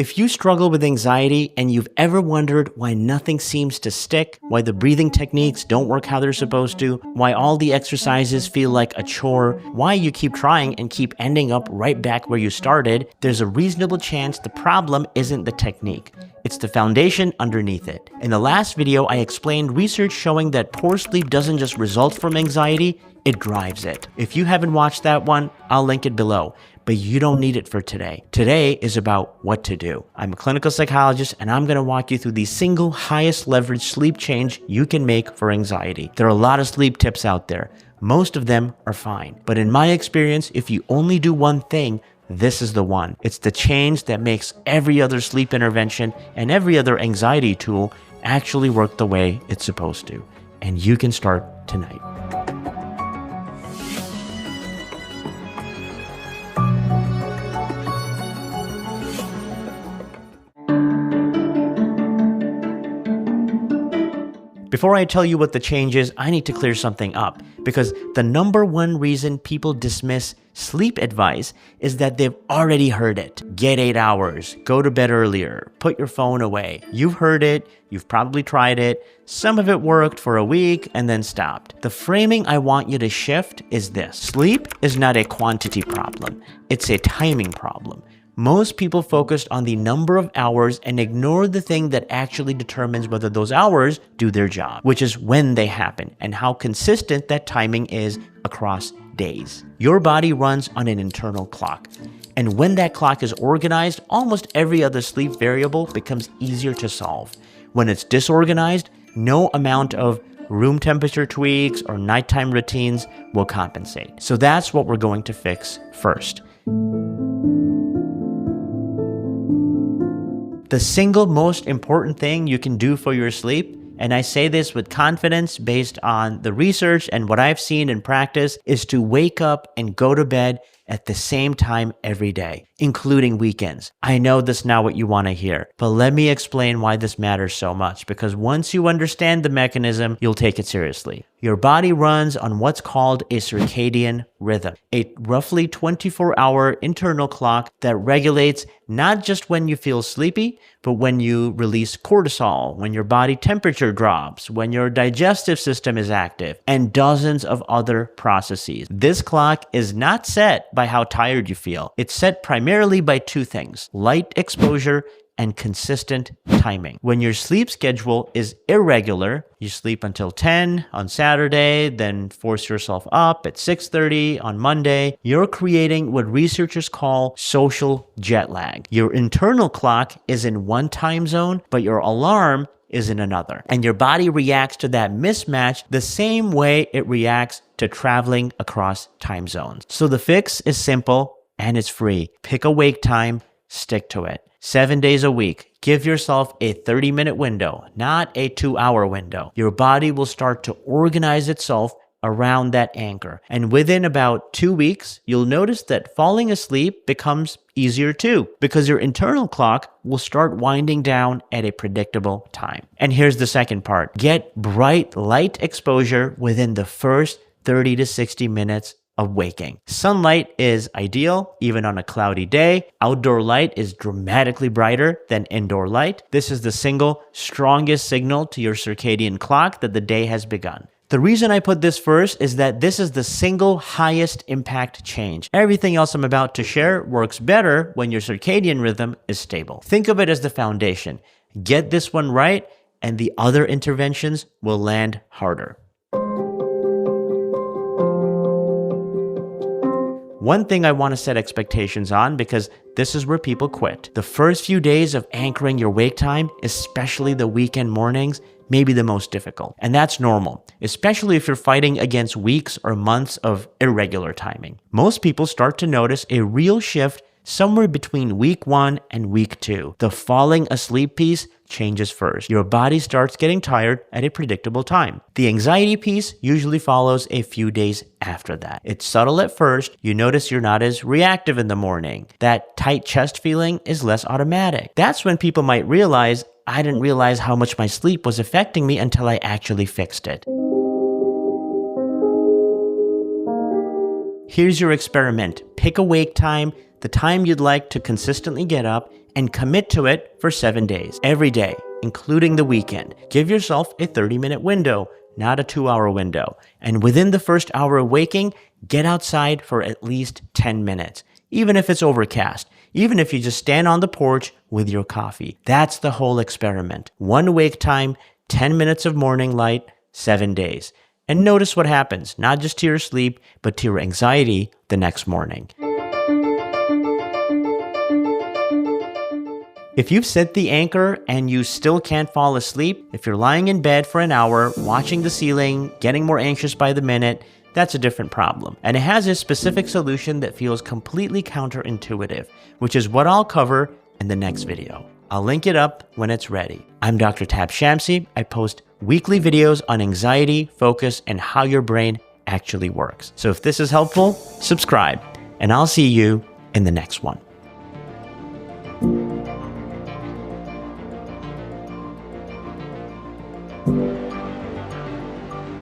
If you struggle with anxiety and you've ever wondered why nothing seems to stick, why the breathing techniques don't work how they're supposed to, why all the exercises feel like a chore, why you keep trying and keep ending up right back where you started, there's a reasonable chance the problem isn't the technique. It's the foundation underneath it. In the last video, I explained research showing that poor sleep doesn't just result from anxiety, it drives it. If you haven't watched that one, I'll link it below. But you don't need it for today. Today is about what to do. I'm a clinical psychologist and I'm gonna walk you through the single highest leverage sleep change you can make for anxiety. There are a lot of sleep tips out there. Most of them are fine. But in my experience, if you only do one thing, this is the one. It's the change that makes every other sleep intervention and every other anxiety tool actually work the way it's supposed to. And you can start tonight. Before I tell you what the change is, I need to clear something up, because the number one reason people dismiss sleep advice is that they've already heard it. Get 8 hours, go to bed earlier, put your phone away. You've heard it, you've probably tried it, some of it worked for a week and then stopped. The framing I want you to shift is this. Sleep is not a quantity problem, it's a timing problem. Most people focus on the number of hours and ignore the thing that actually determines whether those hours do their job, which is when they happen and how consistent that timing is across days. Your body runs on an internal clock. And when that clock is organized, almost every other sleep variable becomes easier to solve. When it's disorganized, no amount of room temperature tweaks or nighttime routines will compensate. So that's what we're going to fix first. The single most important thing you can do for your sleep, and I say this with confidence based on the research and what I've seen in practice, is to wake up and go to bed at the same time every day, including weekends. I know that's not what you want to hear, but let me explain why this matters so much, because once you understand the mechanism, you'll take it seriously. Your body runs on what's called a circadian rhythm, a roughly 24-hour internal clock that regulates not just when you feel sleepy, but when you release cortisol, when your body temperature drops, when your digestive system is active, and dozens of other processes. This clock is not set by how tired you feel. It's set primarily by two things: light exposure and consistent timing. When your sleep schedule is irregular, you sleep until 10 on Saturday, then force yourself up at 6:30 on Monday, you're creating what researchers call social jet lag. Your internal clock is in one time zone, but your alarm is in another. And your body reacts to that mismatch the same way it reacts to traveling across time zones. So the fix is simple and it's free. Pick a wake time, stick to it. 7 days a week. Give yourself a 30-minute window, not a 2-hour window. Your body will start to organize itself around that anchor. And within about 2 weeks, you'll notice that falling asleep becomes easier too, because your internal clock will start winding down at a predictable time. And here's the second part. Get bright light exposure within the first 30 to 60 minutes of waking. Sunlight is ideal, even on a cloudy day. Outdoor light is dramatically brighter than indoor light. This is the single strongest signal to your circadian clock that the day has begun. The reason I put this first is that this is the single highest impact change. Everything else I'm about to share works better when your circadian rhythm is stable. Think of it as the foundation. Get this one right, and the other interventions will land harder. One thing I want to set expectations on, because this is where people quit. The first few days of anchoring your wake time, especially the weekend mornings, may be the most difficult. And that's normal, especially if you're fighting against weeks or months of irregular timing. Most people start to notice a real shift somewhere between week 1 and week 2. The falling asleep piece changes first. Your body starts getting tired at a predictable time. The anxiety piece usually follows a few days after that. It's subtle at first. You notice you're not as reactive in the morning. That tight chest feeling is less automatic. That's when people might realize, I didn't realize how much my sleep was affecting me until I actually fixed it. Here's your experiment. Pick a wake time, the time you'd like to consistently get up, and commit to it for 7 days, every day, including the weekend. Give yourself a 30-minute window, not a 2-hour window. And within the first hour of waking, get outside for at least 10 minutes, even if it's overcast, even if you just stand on the porch with your coffee. That's the whole experiment. 1 wake time, 10 minutes of morning light, 7 days. And notice what happens, not just to your sleep, but to your anxiety the next morning. If you've set the anchor and you still can't fall asleep, if you're lying in bed for an hour, watching the ceiling, getting more anxious by the minute, that's a different problem. And it has a specific solution that feels completely counterintuitive, which is what I'll cover in the next video. I'll link it up when it's ready. I'm Dr. Tab Shamsi. I post weekly videos on anxiety, focus, and how your brain actually works. So if this is helpful, subscribe, and I'll see you in the next one.